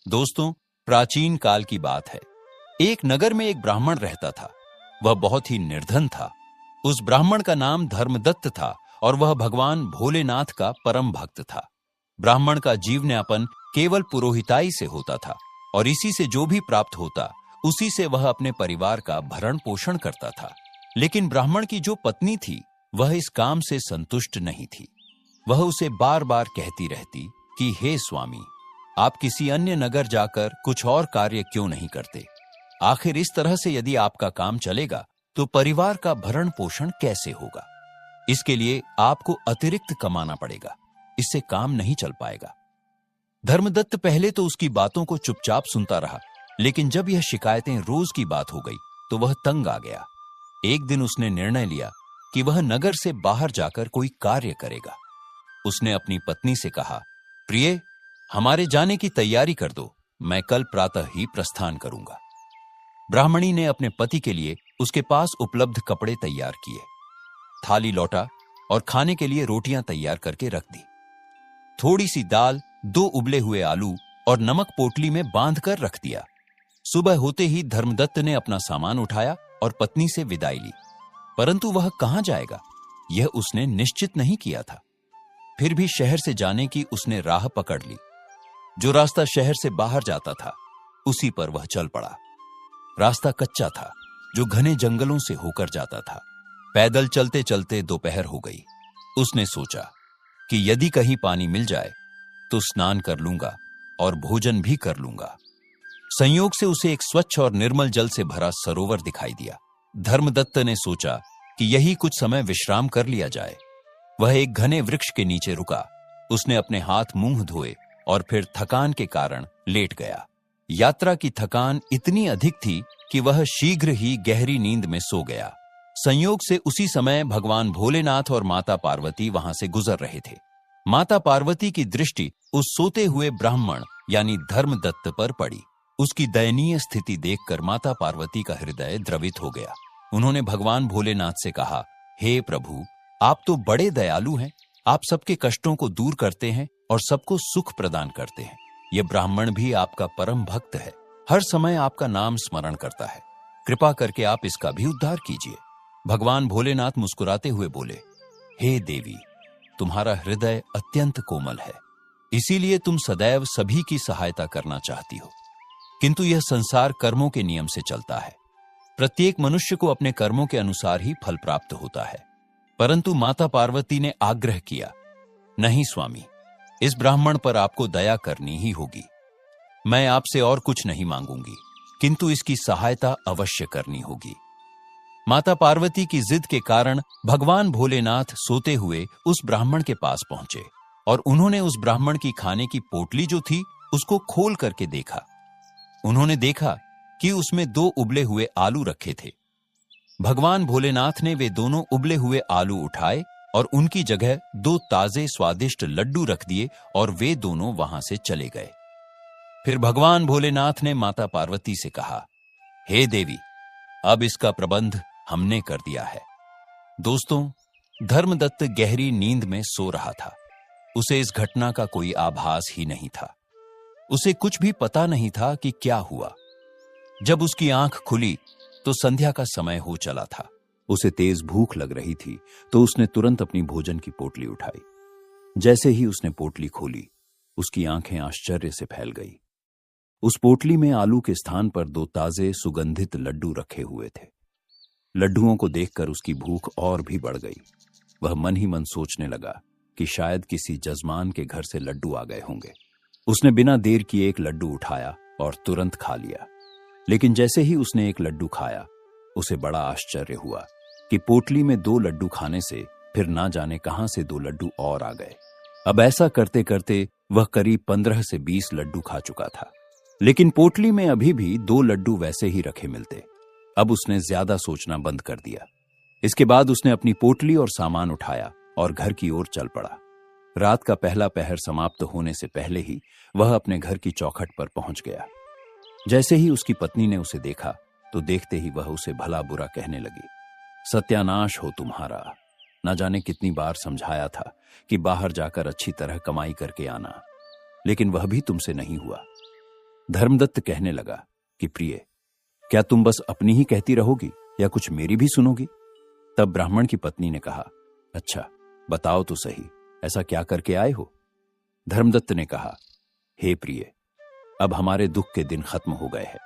दोस्तों, प्राचीन काल की बात है। एक नगर में एक ब्राह्मण रहता था। वह बहुत ही निर्धन था। उस ब्राह्मण का नाम धर्मदत्त था और वह भगवान भोलेनाथ का परम भक्त था। ब्राह्मण का जीवनयापन केवल पुरोहिताई से होता था और इसी से जो भी प्राप्त होता उसी से वह अपने परिवार का भरण पोषण करता था। लेकिन ब्राह्मण की जो पत्नी थी वह इस काम से संतुष्ट नहीं थी। वह उसे बार बार कहती रहती कि हे स्वामी, आप किसी अन्य नगर जाकर कुछ और कार्य क्यों नहीं करते? आखिर इस तरह से यदि आपका काम चलेगा तो परिवार का भरण पोषण कैसे होगा? इसके लिए आपको अतिरिक्त कमाना पड़ेगा, इससे काम नहीं चल पाएगा। धर्मदत्त पहले तो उसकी बातों को चुपचाप सुनता रहा, लेकिन जब यह शिकायतें रोज की बात हो गई तो वह तंग आ गया। एक दिन उसने निर्णय लिया कि वह नगर से बाहर जाकर कोई कार्य करेगा। उसने अपनी पत्नी से कहा, प्रिय, हमारे जाने की तैयारी कर दो, मैं कल प्रातः ही प्रस्थान करूंगा। ब्राह्मणी ने अपने पति के लिए उसके पास उपलब्ध कपड़े तैयार किए, थाली लौटा और खाने के लिए रोटियां तैयार करके रख दी। थोड़ी सी दाल, 2 उबले हुए आलू और नमक पोटली में बांध कर रख दिया। सुबह होते ही धर्मदत्त ने अपना सामान उठाया और पत्नी से विदाई ली, परंतु वह कहां जाएगा यह उसने निश्चित नहीं किया था। फिर भी शहर से जाने की उसने राह पकड़ ली। जो रास्ता शहर से बाहर जाता था उसी पर वह चल पड़ा। रास्ता कच्चा था जो घने जंगलों से होकर जाता था। पैदल चलते चलते दोपहर हो गई। उसने सोचा कि यदि कहीं पानी मिल जाए तो स्नान कर लूंगा और भोजन भी कर लूंगा। संयोग से उसे एक स्वच्छ और निर्मल जल से भरा सरोवर दिखाई दिया। धर्मदत्त ने सोचा कि यही कुछ समय विश्राम कर लिया जाए। वह एक घने वृक्ष के नीचे रुका। उसने अपने हाथ मुंह धोए और फिर थकान के कारण लेट गया। यात्रा की थकान इतनी अधिक थी कि वह शीघ्र ही गहरी नींद में सो गया। संयोग से उसी समय भगवान भोलेनाथ और माता पार्वती वहां से गुजर रहे थे। माता पार्वती की दृष्टि उस सोते हुए ब्राह्मण यानी धर्मदत्त पर पड़ी। उसकी दयनीय स्थिति देखकर माता पार्वती का हृदय द्रवित हो गया। उन्होंने भगवान भोलेनाथ से कहा, हे प्रभु, आप तो बड़े दयालु हैं। आप सबके कष्टों को दूर करते हैं और सबको सुख प्रदान करते हैं। यह ब्राह्मण भी आपका परम भक्त है, हर समय आपका नाम स्मरण करता है। कृपा करके आप इसका भी उद्धार कीजिए। भगवान भोलेनाथ मुस्कुराते हुए बोले, हे देवी, तुम्हारा हृदय अत्यंत कोमल है, इसीलिए तुम सदैव सभी की सहायता करना चाहती हो। किंतु यह संसार कर्मों के नियम से चलता है। प्रत्येक मनुष्य को अपने कर्मों के अनुसार ही फल प्राप्त होता है। परंतु माता पार्वती ने आग्रह किया, नहीं स्वामी, इस ब्राह्मण पर आपको दया करनी ही होगी। मैं आपसे और कुछ नहीं मांगूंगी, किंतु इसकी सहायता अवश्य करनी होगी। माता पार्वती की जिद के कारण भगवान भोलेनाथ सोते हुए उस ब्राह्मण के पास पहुंचे और उन्होंने उस ब्राह्मण की खाने की पोटली जो थी उसको खोल करके देखा। उन्होंने देखा कि उसमें 2 उबले हुए आलू रखे थे। भगवान भोलेनाथ ने वे दोनों उबले हुए आलू उठाए और उनकी जगह 2 ताजे स्वादिष्ट लड्डू रख दिए और वे दोनों वहां से चले गए। फिर भगवान भोलेनाथ ने माता पार्वती से कहा, हे देवी, अब इसका प्रबंध हमने कर दिया है। दोस्तों, धर्मदत्त गहरी नींद में सो रहा था। उसे इस घटना का कोई आभास ही नहीं था। उसे कुछ भी पता नहीं था कि क्या हुआ। जब उसकी आंख खुली तो संध्या का समय हो चला था। उसे तेज भूख लग रही थी तो उसने तुरंत अपनी भोजन की पोटली उठाई। जैसे ही उसने पोटली खोली, उसकी आंखें आश्चर्य से फैल गई। उस पोटली में आलू के स्थान पर 2 ताजे सुगंधित लड्डू रखे हुए थे। लड्डुओं को देखकर उसकी भूख और भी बढ़ गई। वह मन ही मन सोचने लगा कि शायद किसी जजमान के घर से लड्डू आ गए होंगे। उसने बिना देर किए एक लड्डू उठाया और तुरंत खा लिया। लेकिन जैसे ही उसने एक लड्डू खाया, उसे बड़ा आश्चर्य हुआ कि पोटली में 2 लड्डू खाने से फिर ना जाने कहां से 2 लड्डू और आ गए। अब ऐसा करते करते वह करीब 15 से 20 लड्डू खा चुका था, लेकिन पोटली में अभी भी 2 लड्डू वैसे ही रखे मिलते। अब उसने ज्यादा सोचना बंद कर दिया। इसके बाद उसने अपनी पोटली और सामान उठाया और घर की ओर चल पड़ा। रात का पहला पहर समाप्त होने से पहले ही वह अपने घर की चौखट पर पहुंच गया। जैसे ही उसकी पत्नी ने उसे देखा तो देखते ही वह उसे भला बुरा कहने लगी, सत्यानाश हो तुम्हारा, न जाने कितनी बार समझाया था कि बाहर जाकर अच्छी तरह कमाई करके आना, लेकिन वह भी तुमसे नहीं हुआ। धर्मदत्त कहने लगा कि प्रिय, क्या तुम बस अपनी ही कहती रहोगी या कुछ मेरी भी सुनोगी? तब ब्राह्मण की पत्नी ने कहा, अच्छा बताओ तो सही, ऐसा क्या करके आए हो? धर्मदत्त ने कहा, हे प्रिय, अब हमारे दुख के दिन खत्म हो गए हैं।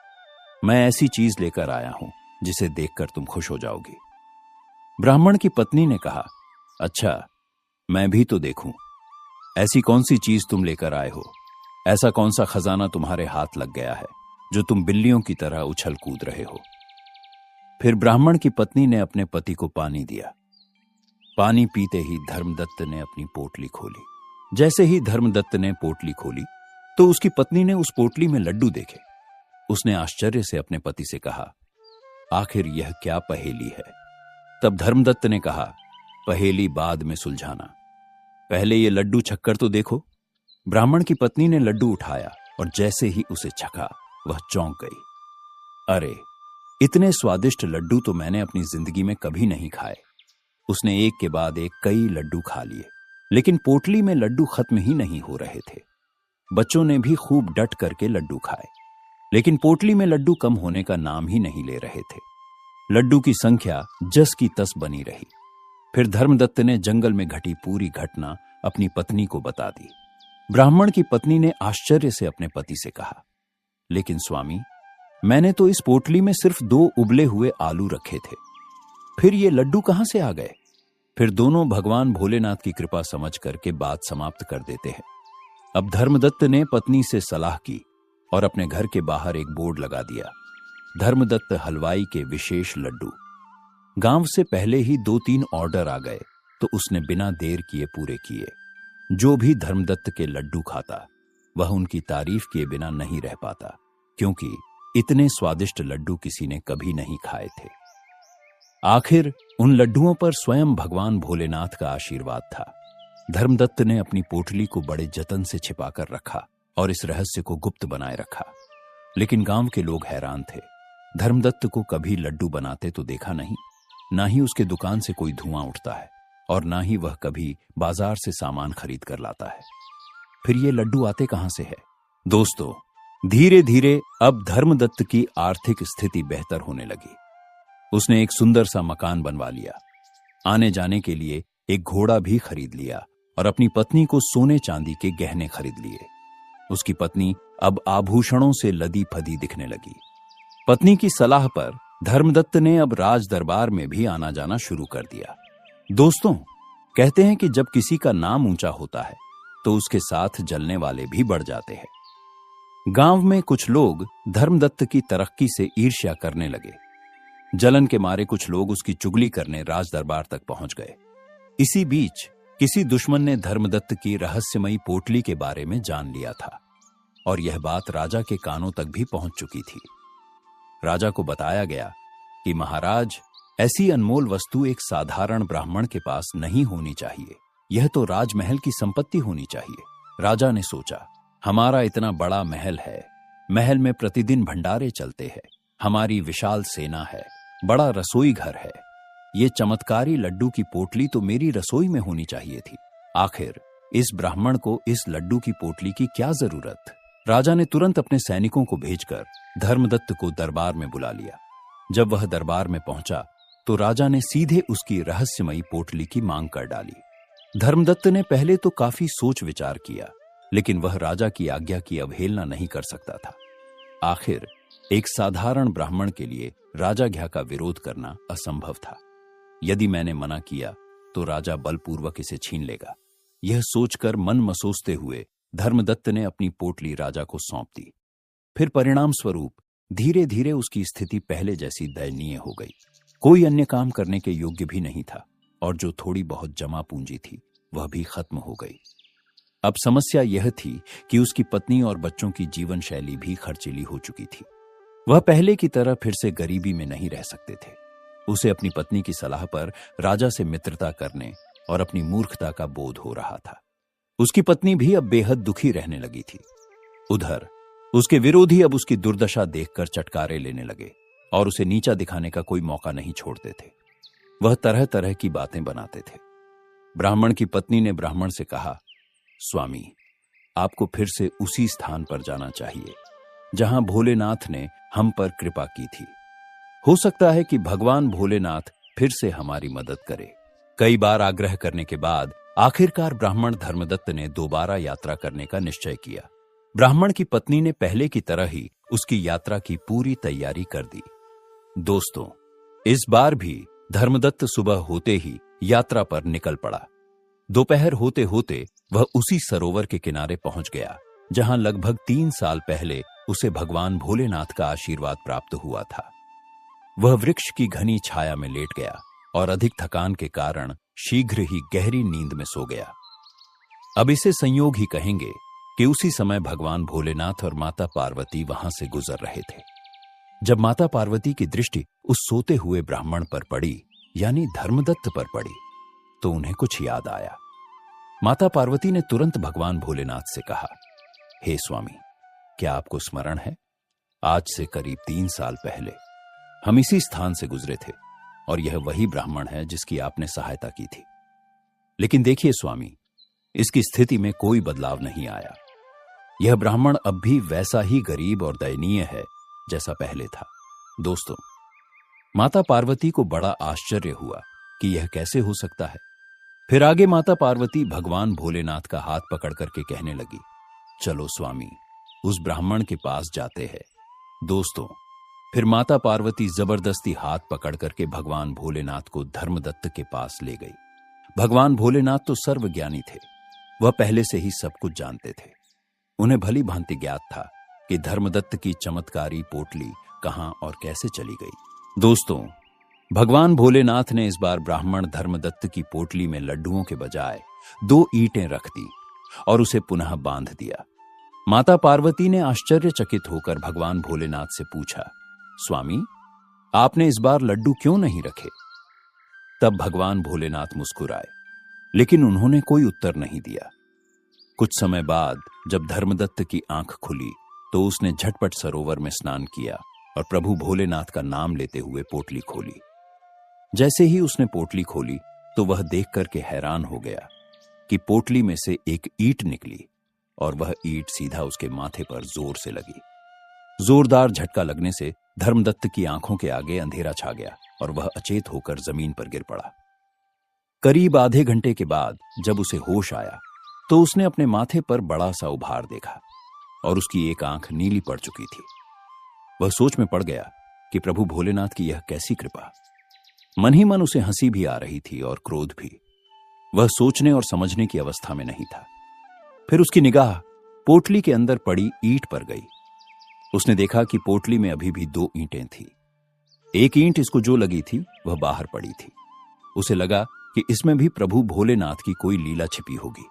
मैं ऐसी चीज लेकर आया हूं जिसे देखकर तुम खुश हो जाओगी। ब्राह्मण की पत्नी ने कहा, अच्छा मैं भी तो देखूं, ऐसी कौन सी चीज तुम लेकर आए हो? ऐसा कौन सा खजाना तुम्हारे हाथ लग गया है जो तुम बिल्लियों की तरह उछल कूद रहे हो? फिर ब्राह्मण की पत्नी ने अपने पति को पानी दिया। पानी पीते ही धर्मदत्त ने अपनी पोटली खोली। जैसे ही धर्मदत्त ने पोटली खोली तो उसकी पत्नी ने उस पोटली में लड्डू देखे। उसने आश्चर्य से अपने पति से कहा, आखिर यह क्या पहेली है? तब धर्मदत्त ने कहा, पहेली बाद में सुलझाना, पहले ये लड्डू छक्कर तो देखो। ब्राह्मण की पत्नी ने लड्डू उठाया और जैसे ही उसे चखा वह चौंक गई। अरे, इतने स्वादिष्ट लड्डू तो मैंने अपनी जिंदगी में कभी नहीं खाए। उसने एक के बाद एक कई लड्डू खा लिए, लेकिन पोटली में लड्डू खत्म ही नहीं हो रहे थे। बच्चों ने भी खूब डट करके लड्डू खाए, लेकिन पोटली में लड्डू कम होने का नाम ही नहीं ले रहे थे। लड्डू की संख्या जस की तस बनी रही। फिर धर्मदत्त ने जंगल में घटी पूरी घटना अपनी पत्नी को बता दी। ब्राह्मण की पत्नी ने आश्चर्य से अपने पति से कहा, लेकिन स्वामी, मैंने तो इस पोटली में सिर्फ 2 उबले हुए आलू रखे थे, फिर ये लड्डू कहां से आ गए? फिर दोनों भगवान भोलेनाथ की कृपा समझ करके बात समाप्त कर देते हैं। अब धर्मदत्त ने पत्नी से सलाह की और अपने घर के बाहर एक बोर्ड लगा दिया, धर्मदत्त हलवाई के विशेष लड्डू। गांव से पहले ही 2-3 ऑर्डर आ गए तो उसने बिना देर किए पूरे किए। जो भी धर्मदत्त के लड्डू खाता वह उनकी तारीफ किए बिना नहीं रह पाता, क्योंकि इतने स्वादिष्ट लड्डू किसी ने कभी नहीं खाए थे। आखिर उन लड्डुओं पर स्वयं भगवान भोलेनाथ का आशीर्वाद था। धर्मदत्त ने अपनी पोटली को बड़े जतन से छिपाकर रखा और इस रहस्य को गुप्त बनाए रखा। लेकिन गांव के लोग हैरान थे। धर्मदत्त को कभी लड्डू बनाते तो देखा नहीं, ना ही उसके दुकान से कोई धुआं उठता है और ना ही वह कभी बाजार से सामान खरीद कर लाता है। फिर ये लड्डू आते कहां से है? दोस्तों, धीरे धीरे अब धर्मदत्त की आर्थिक स्थिति बेहतर होने लगी। उसने एक सुंदर सा मकान बनवा लिया, आने जाने के लिए एक घोड़ा भी खरीद लिया और अपनी पत्नी को सोने चांदी के गहने खरीद लिए। उसकी पत्नी अब आभूषणों से लदी फदी दिखने लगी। पत्नी की सलाह पर धर्मदत्त ने अब राज दरबार में भी आना जाना शुरू कर दिया। दोस्तों, कहते हैं कि जब किसी का नाम ऊंचा होता है तो उसके साथ जलने वाले भी बढ़ जाते हैं। गांव में कुछ लोग धर्मदत्त की तरक्की से ईर्ष्या करने लगे। जलन के मारे कुछ लोग उसकी चुगली करने राज दरबार तक पहुंच गए। इसी बीच किसी दुश्मन ने धर्मदत्त की रहस्यमयी पोटली के बारे में जान लिया था और यह बात राजा के कानों तक भी पहुंच चुकी थी। राजा को बताया गया कि महाराज, ऐसी अनमोल वस्तु एक साधारण ब्राह्मण के पास नहीं होनी चाहिए, यह तो राजमहल की संपत्ति होनी चाहिए। राजा ने सोचा, हमारा इतना बड़ा महल है, महल में प्रतिदिन भंडारे चलते हैं, हमारी विशाल सेना है, बड़ा रसोई घर है, ये चमत्कारी लड्डू की पोटली तो मेरी रसोई में होनी चाहिए थी। आखिर इस ब्राह्मण को इस लड्डू की पोटली की क्या जरूरत? राजा ने तुरंत अपने सैनिकों को भेजकर धर्मदत्त को दरबार में बुला लिया। जब वह दरबार में पहुंचा तो राजा ने सीधे उसकी रहस्यमयी पोटली की मांग कर डाली। धर्मदत्त ने पहले तो काफी सोच विचार किया, लेकिन वह राजा की आज्ञा की अवहेलना नहीं कर सकता था। आखिर एक साधारण ब्राह्मण के लिए राजाज्ञा का विरोध करना असंभव था। यदि मैंने मना किया तो राजा बलपूर्वक इसे छीन लेगा। यह सोचकर मन मसोसते हुए धर्मदत्त ने अपनी पोटली राजा को सौंप दी। फिर परिणाम स्वरूप धीरे धीरे उसकी स्थिति पहले जैसी दयनीय हो गई। कोई अन्य काम करने के योग्य भी नहीं था और जो थोड़ी बहुत जमा पूंजी थी वह भी खत्म हो गई। अब समस्या यह थी कि उसकी पत्नी और बच्चों की जीवन शैली भी खर्चीली हो चुकी थी। वह पहले की तरह फिर से गरीबी में नहीं रह सकते थे। उसे अपनी पत्नी की सलाह पर राजा से मित्रता करने और अपनी मूर्खता का बोध हो रहा था। उसकी पत्नी भी अब बेहद दुखी रहने लगी थी। उधर उसके विरोधी अब उसकी दुर्दशा देखकर चटकारे लेने लगे और उसे नीचा दिखाने का कोई मौका नहीं छोड़ते थे। वह तरह तरह की बातें बनाते थे। ब्राह्मण की पत्नी ने ब्राह्मण से कहा, स्वामी, आपको फिर से उसी स्थान पर जाना चाहिए। जहां भोलेनाथ ने हम पर कृपा की थी। हो सकता है कि भगवान भोलेनाथ फिर से हमारी मदद करे। कई बार आग्रह करने के बाद आखिरकार ब्राह्मण धर्मदत्त ने दोबारा यात्रा करने का निश्चय किया। ब्राह्मण की पत्नी ने पहले की तरह ही उसकी यात्रा की पूरी तैयारी कर दी। दोस्तों, इस बार भी धर्मदत्त सुबह होते ही यात्रा पर निकल पड़ा। दोपहर होते होते वह उसी सरोवर के किनारे पहुंच गया जहां लगभग 3 साल पहले उसे भगवान भोलेनाथ का आशीर्वाद प्राप्त हुआ था। वह वृक्ष की घनी छाया में लेट गया और अधिक थकान के कारण शीघ्र ही गहरी नींद में सो गया। अब इसे संयोग ही कहेंगे कि उसी समय भगवान भोलेनाथ और माता पार्वती वहां से गुजर रहे थे। जब माता पार्वती की दृष्टि उस सोते हुए ब्राह्मण पर पड़ी, यानी धर्मदत्त पर पड़ी, तो उन्हें कुछ याद आया। माता पार्वती ने तुरंत भगवान भोलेनाथ से कहा, हे स्वामी, क्या आपको स्मरण है? आज से करीब 3 साल पहले हम इसी स्थान से गुजरे थे और यह वही ब्राह्मण है जिसकी आपने सहायता की थी। लेकिन देखिए स्वामी, इसकी स्थिति में कोई बदलाव नहीं आया। यह ब्राह्मण अब भी वैसा ही गरीब और दयनीय है जैसा पहले था। दोस्तों, माता पार्वती को बड़ा आश्चर्य हुआ कि यह कैसे हो सकता है। फिर आगे माता पार्वती भगवान भोलेनाथ का हाथ पकड़ करके कहने लगी, चलो स्वामी, उस ब्राह्मण के पास जाते हैं। दोस्तों, फिर माता पार्वती जबरदस्ती हाथ पकड़ करके भगवान भोलेनाथ को धर्मदत्त के पास ले गई। भगवान भोलेनाथ तो सर्वज्ञानी थे, वह पहले से ही सब कुछ जानते थे। उन्हें भली भांति ज्ञात था कि धर्मदत्त की चमत्कारी पोटली कहां और कैसे चली गई। दोस्तों, भगवान भोलेनाथ ने इस बार ब्राह्मण धर्मदत्त की पोटली में लड्डुओं के बजाय 2 ईंटें रख दी और उसे पुनः बांध दिया। माता पार्वती ने आश्चर्यचकित होकर भगवान भोलेनाथ से पूछा, स्वामी, आपने इस बार लड्डू क्यों नहीं रखे? तब भगवान भोलेनाथ मुस्कुराए, लेकिन उन्होंने कोई उत्तर नहीं दिया। कुछ समय बाद जब धर्मदत्त की आंख खुली तो उसने झटपट सरोवर में स्नान किया और प्रभु भोलेनाथ का नाम लेते हुए पोटली खोली। जैसे ही उसने पोटली खोली तो वह देख करके हैरान हो गया कि पोटली में से एक ईंट निकली और वह ईंट सीधा उसके माथे पर जोर से लगी। जोरदार झटका लगने से धर्मदत्त की आंखों के आगे अंधेरा छा गया और वह अचेत होकर जमीन पर गिर पड़ा। करीब आधे घंटे के बाद जब उसे होश आया तो उसने अपने माथे पर बड़ा सा उभार देखा और उसकी एक आंख नीली पड़ चुकी थी। वह सोच में पड़ गया कि प्रभु भोलेनाथ की यह कैसी कृपा। मन ही मन उसे हंसी भी आ रही थी और क्रोध भी। वह सोचने और समझने की अवस्था में नहीं था। फिर उसकी निगाह पोटली के अंदर पड़ी ईंट पर गई। उसने देखा कि पोटली में अभी भी 2 ईंटें थी। एक ईंट इसको जो लगी थी वह बाहर पड़ी थी। उसे लगा कि इसमें भी प्रभु भोलेनाथ की कोई लीला छिपी होगी।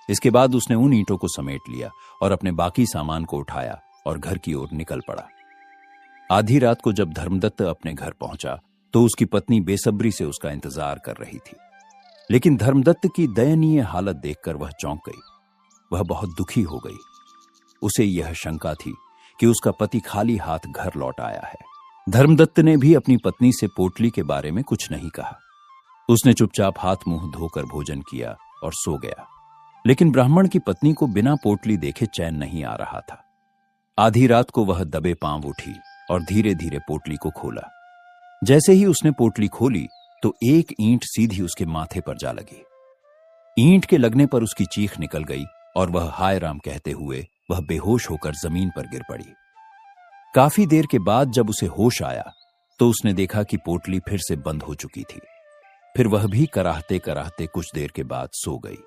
इसके बाद उसने उन ईंटों को समेट लिया और अपने बाकी सामान को उठाया और घर की ओर निकल पड़ा। आधी रात को जब धर्मदत्त अपने घर पहुंचा तो उसकी पत्नी बेसब्री से उसका इंतजार कर रही थी। लेकिन धर्मदत्त की दयनीय हालत देखकर वह चौंक गई। वह बहुत दुखी हो गई। उसे यह शंका थी कि उसका पति खाली हाथ घर लौट आया है। धर्मदत्त ने भी अपनी पत्नी से पोटली के बारे में कुछ नहीं कहा। उसने चुपचाप हाथ मुंह धोकर भोजन किया और सो गया। लेकिन ब्राह्मण की पत्नी को बिना पोटली देखे चैन नहीं आ रहा था। आधी रात को वह दबे पांव उठी और धीरे धीरे पोटली को खोला। जैसे ही उसने पोटली खोली तो एक ईंट सीधी उसके माथे पर जा लगी। ईंट के लगने पर उसकी चीख निकल गई और वह हाय राम कहते हुए वह बेहोश होकर जमीन पर गिर पड़ी। काफी देर के बाद जब उसे होश आया तो उसने देखा कि पोटली फिर से बंद हो चुकी थी। फिर वह भी कराहते कराहते कुछ देर के बाद सो गई।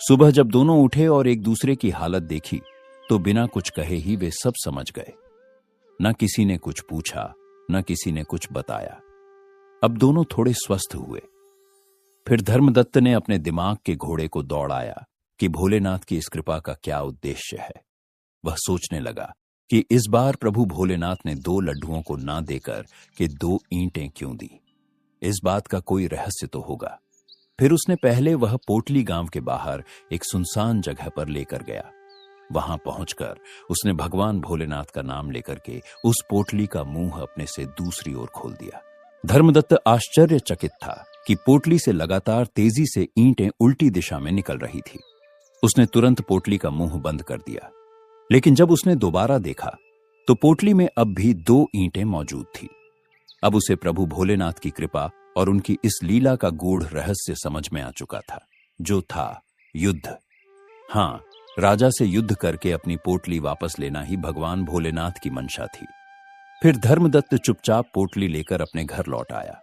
सुबह जब दोनों उठे और एक दूसरे की हालत देखी तो बिना कुछ कहे ही वे सब समझ गए। न किसी ने कुछ पूछा, न किसी ने कुछ बताया। अब दोनों थोड़े स्वस्थ हुए। फिर धर्मदत्त ने अपने दिमाग के घोड़े को दौड़ाया कि भोलेनाथ की इस कृपा का क्या उद्देश्य है। वह सोचने लगा कि इस बार प्रभु भोलेनाथ ने 2 लड्डुओं को ना देकर के 2 ईंटें क्यों दी। इस बात का कोई रहस्य तो होगा। फिर उसने पहले वह पोटली गांव के बाहर एक सुनसान जगह पर लेकर गया। वहां पहुंचकर उसने भगवान भोलेनाथ का नाम लेकर के उस पोटली का मुंह अपने से दूसरी ओर खोल दिया। धर्मदत्त आश्चर्यचकित था कि पोटली से लगातार तेजी से ईंटें उल्टी दिशा में निकल रही थी। उसने तुरंत पोटली का मुंह बंद कर दिया। लेकिन जब उसने दोबारा देखा तो पोटली में अब भी 2 ईंटें मौजूद थी। अब उसे प्रभु भोलेनाथ की कृपा और उनकी इस लीला का गूढ़ रहस्य समझ में आ चुका था, जो था युद्ध। हां, राजा से युद्ध करके अपनी पोटली वापस लेना ही भगवान भोलेनाथ की मंशा थी। फिर धर्मदत्त चुपचाप पोटली लेकर अपने घर लौट आया।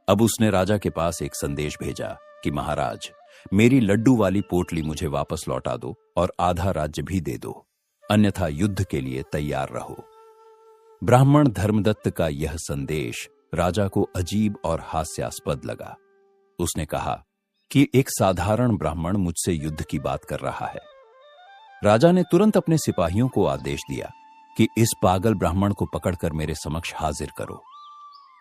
अब उसने राजा के पास एक संदेश भेजा कि महाराज, मेरी लड्डू वाली पोटली मुझे वापस लौटा दो और आधा राज्य भी दे दो, अन्यथा युद्ध के लिए तैयार रहो। ब्राह्मण धर्मदत्त का यह संदेश राजा को अजीब और हास्यास्पद लगा। उसने कहा कि एक साधारण ब्राह्मण मुझसे युद्ध की बात कर रहा है। राजा ने तुरंत अपने सिपाहियों को आदेश दिया कि इस पागल ब्राह्मण को पकड़कर मेरे समक्ष हाजिर करो।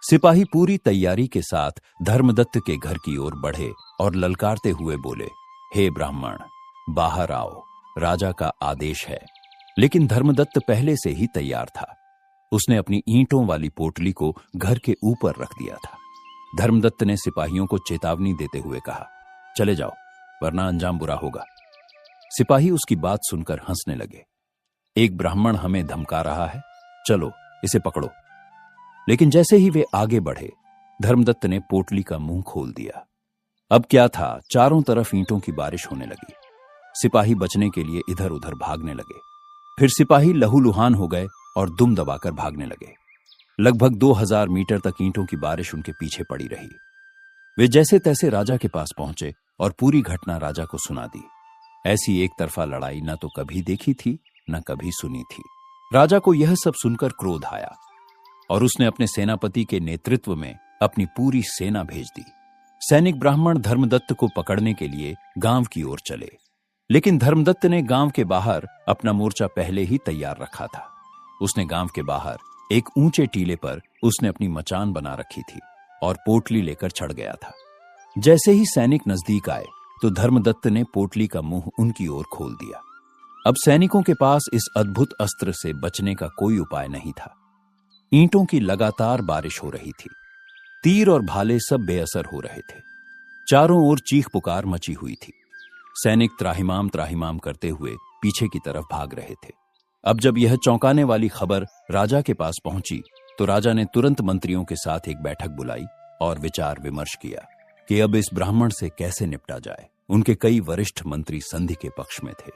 सिपाही पूरी तैयारी के साथ धर्मदत्त के घर की ओर बढ़े और ललकारते हुए बोले, हे ब्राह्मण, बाहर आओ, राजा का आदेश है। लेकिन धर्मदत्त पहले से ही तैयार था। उसने अपनी ईंटों वाली पोटली को घर के ऊपर रख दिया था। धर्मदत्त ने सिपाहियों को चेतावनी देते हुए कहा, चले जाओ, वरना अंजाम बुरा होगा। सिपाही उसकी बात सुनकर हंसने लगे। एक ब्राह्मण हमें धमका रहा है, चलो इसे पकड़ो। लेकिन जैसे ही वे आगे बढ़े, धर्मदत्त ने पोटली का मुंह खोल दिया। अब क्या था, चारों तरफ ईंटों की बारिश होने लगी। सिपाही बचने के लिए इधर उधर भागने लगे। फिर सिपाही लहूलुहान हो गए और दुम दबाकर भागने लगे। लगभग 2000 मीटर तक ईंटों की बारिश उनके पीछे पड़ी रही। वे जैसे तैसे राजा के पास पहुंचे और पूरी घटना राजा को सुना दी। ऐसी एक तरफा लड़ाई न तो कभी देखी थी, न कभी सुनी थी। राजा को यह सब सुनकर क्रोध आया और उसने अपने सेनापति के नेतृत्व में अपनी पूरी सेना भेज दी। सैनिक ब्राह्मण धर्मदत्त को पकड़ने के लिए गांव की ओर चले। लेकिन धर्मदत्त ने गांव के बाहर अपना मोर्चा पहले ही तैयार रखा था। उसने गांव के बाहर एक ऊंचे टीले पर उसने अपनी मचान बना रखी थी और पोटली लेकर चढ़ गया था। जैसे ही सैनिक नजदीक आए तो धर्मदत्त ने पोटली का मुंह उनकी ओर खोल दिया। अब सैनिकों के पास इस अद्भुत अस्त्र से बचने का कोई उपाय नहीं था। ईंटों की लगातार बारिश हो रही थी। तीर और भाले सब बेअसर हो रहे थे। चारों ओर चीख पुकार मची हुई थी। सैनिक त्राहिमाम त्राहिमाम करते हुए पीछे की तरफ भाग रहे थे। अब जब यह चौंकाने वाली खबर राजा के पास पहुंची तो राजा ने तुरंत मंत्रियों के साथ एक बैठक बुलाई और विचार विमर्श किया कि अब इस ब्राह्मण से कैसे निपटा जाए। उनके कई वरिष्ठ मंत्री संधि के पक्ष में थे।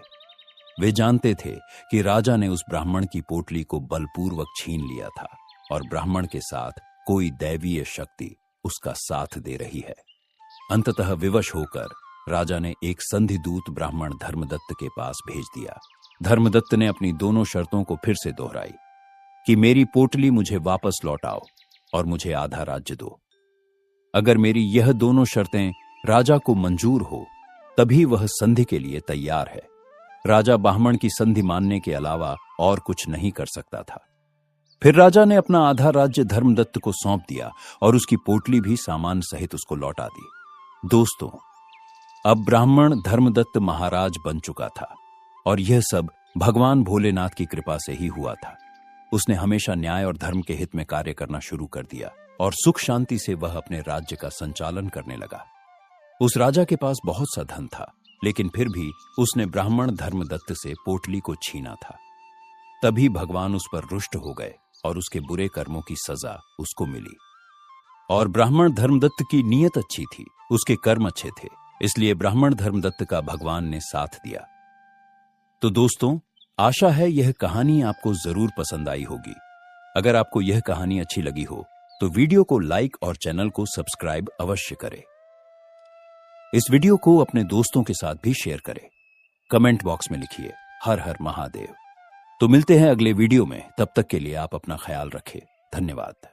वे जानते थे कि राजा ने उस ब्राह्मण की पोटली को बलपूर्वक छीन लिया था और ब्राह्मण के साथ कोई दैवीय शक्ति उसका साथ दे रही है। अंततः विवश होकर राजा ने एक संधि दूत ब्राह्मण धर्मदत्त के पास भेज दिया। धर्मदत्त ने अपनी दोनों शर्तों को फिर से दोहराई कि मेरी पोटली मुझे वापस लौटाओ और मुझे आधा राज्य दो। अगर मेरी यह दोनों शर्तें राजा को मंजूर हो तभी वह संधि के लिए तैयार है। राजा ब्राह्मण की संधि मानने के अलावा और कुछ नहीं कर सकता था। फिर राजा ने अपना आधा राज्य धर्मदत्त को सौंप दिया और उसकी पोटली भी सामान सहित उसको लौटा दी। दोस्तों, अब ब्राह्मण धर्मदत्त महाराज बन चुका था और यह सब भगवान भोलेनाथ की कृपा से ही हुआ था। उसने हमेशा न्याय और धर्म के हित में कार्य करना शुरू कर दिया और सुख शांति से वह अपने राज्य का संचालन करने लगा। उस राजा के पास बहुत सा धन था, लेकिन फिर भी उसने ब्राह्मण धर्मदत्त से पोटली को छीना था। तभी भगवान उस पर रुष्ट हो गए और उसके बुरे कर्मों की सजा उसको मिली। और ब्राह्मण धर्मदत्त की नीयत अच्छी थी, उसके कर्म अच्छे थे, इसलिए ब्राह्मण धर्मदत्त का भगवान ने साथ दिया। तो दोस्तों, आशा है यह कहानी आपको जरूर पसंद आई होगी। अगर आपको यह कहानी अच्छी लगी हो तो वीडियो को लाइक और चैनल को सब्सक्राइब अवश्य करें। इस वीडियो को अपने दोस्तों के साथ भी शेयर करें। कमेंट बॉक्स में लिखिए हर हर महादेव। तो मिलते हैं अगले वीडियो में। तब तक के लिए आप अपना ख्याल रखें। धन्यवाद।